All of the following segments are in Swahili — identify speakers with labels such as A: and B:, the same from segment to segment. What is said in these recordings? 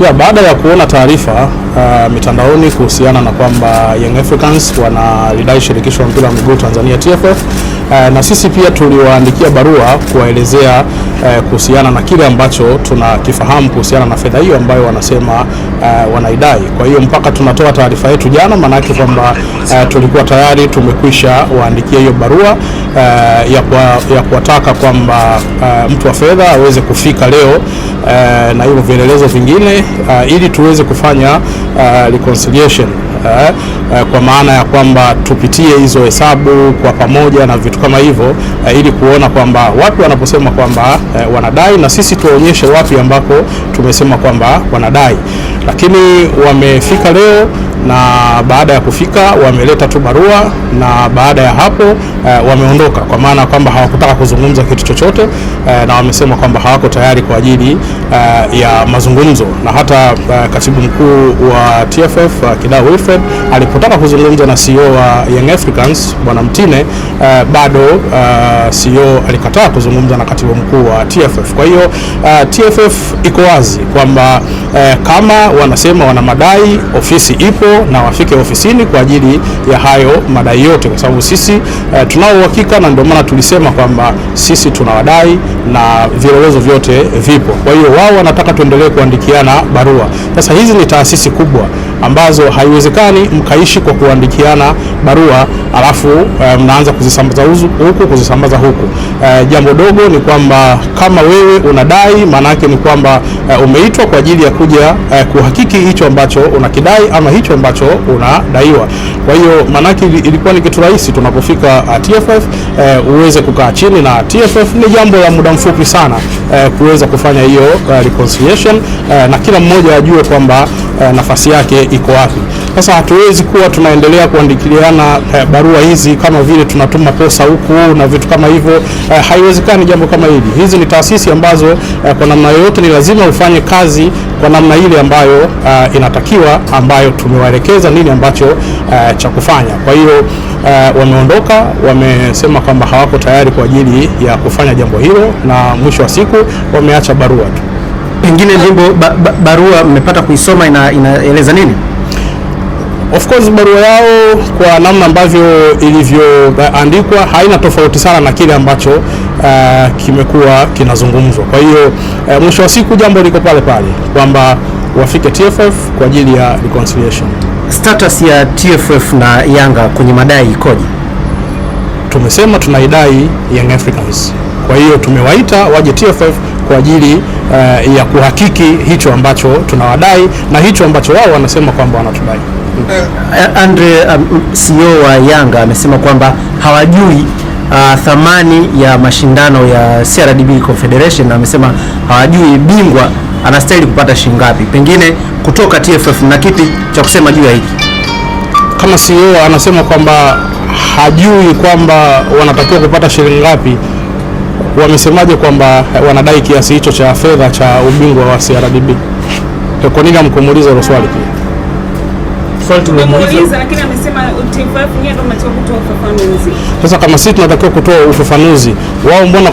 A: Ya, baada ya kuona taarifa mitandaoni kuhusiana na kwamba Young Africans wanalidai shirikisho la mpira wa miguu Tanzania TFF, na sisi pia tuliwaandikia barua kuwaelezea kuhusiana na kile ambacho tunakifahamu kuhusiana na fedha hiyo ambayo wanasema wanaidai. Kwa hiyo mpaka tunatoa taarifa yetu jana, maana yake kwamba tulikuwa tayari tumekwisha waandikia hiyo barua ya kuwataka kwamba mtu wa fedha aweze kufika leo na hivyo vielelezo vingine ili tuweze kufanya reconciliation, kwa maana ya kwamba tupitie hizo hesabu kwa pamoja na vitu kama hivyo, ili kuona kwamba wapi wanaposema kwamba wanadai na sisi tuonyeshe wapi ambako tumesema kwamba wanadai. Lakini wamefika leo, na baada ya kufika wameleta tu barua, na baada ya hapo wameondoka, kwa maana kwamba hawakutaka kuzungumza kitu chochote, na wamesema kwamba hawako tayari kwa ajili ya mazungumzo. Na hata katibu mkuu wa TFF Kidau Wilfred alipotaka kuzungumza na CEO wa Young Africans Bwana Mtine, bado CEO alikataa kuzungumza na katibu mkuu wa TFF. Kwa hiyo TFF iko wazi kwamba kama wanasema wana madai, ofisi ipo na wafike ofisini kwa ajili ya hayo madai yote, kwa sababu sisi tunao uhakika, na ndio maana tulisema kwamba sisi tunawadai na vielelezo vyote vipo. Kwa hiyo wao wanataka tuendelee kuandikiana barua. Sasa hizi ni taasisi kubwa ambazo haiwezekani mkaishi kwa kuandikiana barua alafu mnaanza kuzisambaza huku kuzisambaza huku. Jambo dogo ni kwamba kama wewe unadai, maana yake ni kwamba umeitwa kwa ajili ya kuja kuhakiki hicho ambacho unakidai ama hicho ambacho unadaiwa. Kwa hiyo maana yake ilikuwa ni kitu rahisi tunapofika TFF uweze kukaa chini na TFF. Ni jambo la muda mfupi sana kuweza kufanya hiyo reconciliation, na kila mmoja ajue kwamba nafasi yake iko wapi. Sasa hatuwezi kuwa tunaendelea kuandikiliana barua hizi kama vile tunatuma posa huku na vitu kama hivyo. Haiwezekani jambo kama hili. Hizi ni taasisi ambazo kwa namna yoyote ni lazima ufanye kazi kwa namna ile ambayo inatakiwa, ambayo tumewaelekeza nini ambacho cha kufanya. Kwa hiyo wameondoka, wamesema kwamba hawako tayari kwa ajili ya kufanya jambo hilo, na mwisho wa siku wameacha barua tu.
B: Pengine Ndimbo, barua mmepata kuisoma, inaeleza nini?
A: Of course barua yao kwa namna ambavyo ilivyoandikwa haina tofauti sana na kile ambacho kimekuwa kinazungumzwa. Kwa hiyo mwisho wa siku jambo liko pale pale kwamba wafike TFF kwa ajili ya reconciliation.
B: Status ya TFF na Yanga kwenye madai ikoje?
A: Tumesema tunaidai Young Africans. Kwa hiyo tumewaita waje TFF kwa ajili ya kuhakiki hicho ambacho tunawadai na hicho ambacho wao wanasema kwamba wanatudai.
B: Andre, CEO wa Yanga amesema kwamba hawajui thamani ya mashindano ya CRDB Confederation, na amesema hawajui bingwa anastahili kupata shilingi ngapi. Pengine kutoka TFF na kipi cha kusema juu ya hiki?
A: Kama CEO anasema kwamba hajui kwamba wanatakiwa kupata shilingi ngapi, wamesemaje kwamba wanadai kiasi hicho cha fedha cha ubingwa wa CRDB? Kwa nini hamkumuuliza hilo swali pia?
C: Lakini amesema TFF ndio mnatakiwa kutoa ufafanuzi.
A: Sasa kama sisi tunatakiwa kutoa ufafanuzi, wao mbona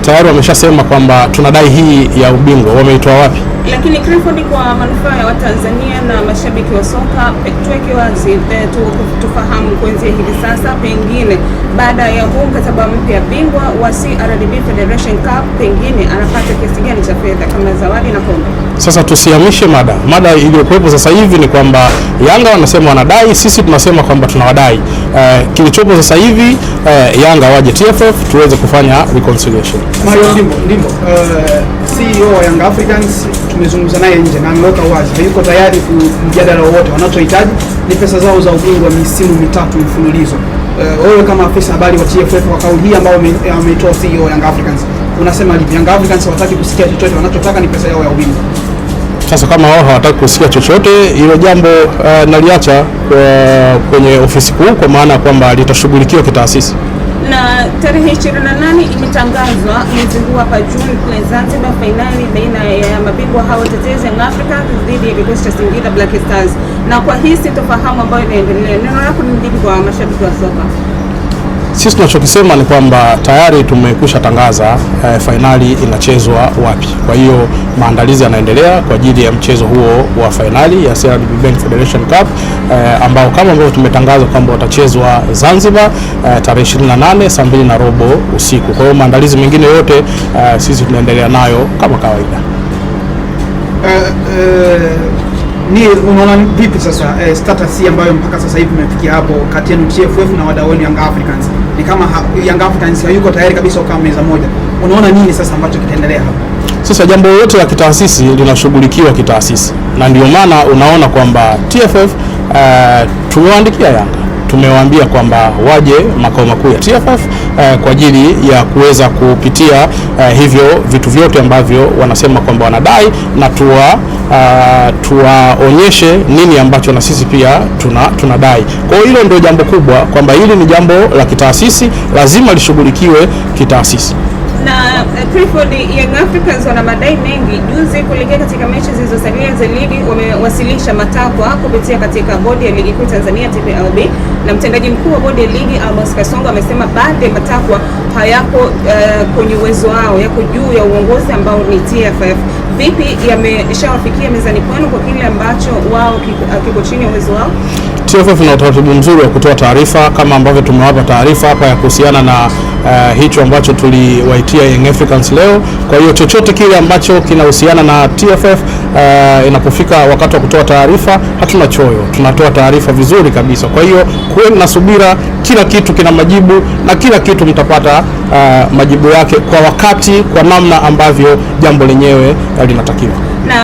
A: tayari wameshasema kwamba tunadai hii ya ubingwa, wameitoa wapi?
C: Lakini Clifford, kwa manufaa ya Watanzania na mashabiki wa soka, tuweke wazi tufahamu kuanzia hivi sasa, pengine baada ya huu mkataba mpya, bingwa wa CRDB Federation Cup pengine anapata kiasi gani cha fedha kama zawadi na kombe? Sasa
A: tusihamishe mada iliyokuwepo sasa hivi ni kwamba Yanga wanasema wanadai, sisi tunasema kwamba tunawadai. Kilichopo sasa hivi Yanga waje TFF tuweze kufanya reconciliation.
D: Ndimbo, CEO wa Young Africans tumezungumza naye nje na ameweka wazi hayuko tayari kumjadala wowote. Wanachohitaji ni pesa zao za ubingwa misimu mitatu mfululizo. Wewe kama afisa habari wa TFF, kwa kauli hii ambayo ameitoa CEO Young Africans, unasema lipi? Young Africans hawataki kusikia chochote, wanachotaka ni pesa yao ya ubingwa.
A: Sasa kama wao hawataki kusikia chochote, hilo jambo naliacha kwenye ofisi kuu, kwa maana kwamba litashughulikiwa kitaasisi.
C: Na tarehe 28 imetangazwa mwezi huu hapa Juni kule Zanzibar, fainali baina ya mabingwa hao watetezi Young Africans dhidi ya kikosi cha Singida Black Stars. Na kwa hii sintofahamu ambayo inaendelea, neno lako ni lipi kwa mashabiki wa soka?
A: Sisi tunachokisema ni kwamba tayari tumekwisha tangaza fainali inachezwa wapi. Kwa hiyo maandalizi yanaendelea kwa ajili ya mchezo huo wa fainali ya CRDB Bank Federation Cup ambao kama ambavyo tumetangaza kwamba watachezwa Zanzibar tarehe 28 saa 2:15 usiku. Kwa hiyo maandalizi mengine yote sisi tunaendelea nayo kama kawaida.
D: Ni unaona vipi sasa status ambayo mpaka sasa hivi imefikia hapo kati ya TFF na wadau wenu Young Africans? Ni kama Young Africans hayuko tayari kabisa kukaa meza moja. Unaona nini sasa ambacho kitaendelea hapo?
A: Sasa jambo lolote la kitaasisi linashughulikiwa kitaasisi, na ndio maana unaona kwamba TFF tumewaandikia Yanga, tumewaambia kwamba waje makao makuu ya TFF kwa ajili ya kuweza kupitia hivyo vitu vyote ambavyo wanasema kwamba wanadai, na tuwaonyeshe nini ambacho na sisi pia tunadai. Kwa hiyo hilo ndio jambo kubwa, kwamba hili ni jambo la kitaasisi, lazima lishughulikiwe kitaasisi.
C: Na Clifford, Young Africans wana madai mengi. Juzi kuelekea katika mechi zilizosalia za ligi wamewasilisha matakwa kupitia katika bodi ya ligi kuu Tanzania TPLB, na mtendaji mkuu wa bodi ya ligi Amos Kasongo amesema baadhi ya matakwa hayako kwenye uwezo wao, yako juu ya uongozi ambao ni TFF. Vipi yameshawafikia mezani kwenu kwa kile ambacho wao kiko chini ya uwezo wao?
A: TFF na utaratibu mzuri wa kutoa taarifa kama ambavyo tumewapa taarifa hapa ya kuhusiana na hicho ambacho tuliwaitia Young Africans leo. Kwa hiyo chochote kile ambacho kinahusiana na TFF inapofika wakati wa kutoa taarifa, hatuna choyo, tunatoa taarifa vizuri kabisa. Kwa hiyo kuweni na subira, kila kitu kina majibu na kila kitu mtapata majibu yake kwa wakati, kwa namna ambavyo jambo lenyewe linatakiwa.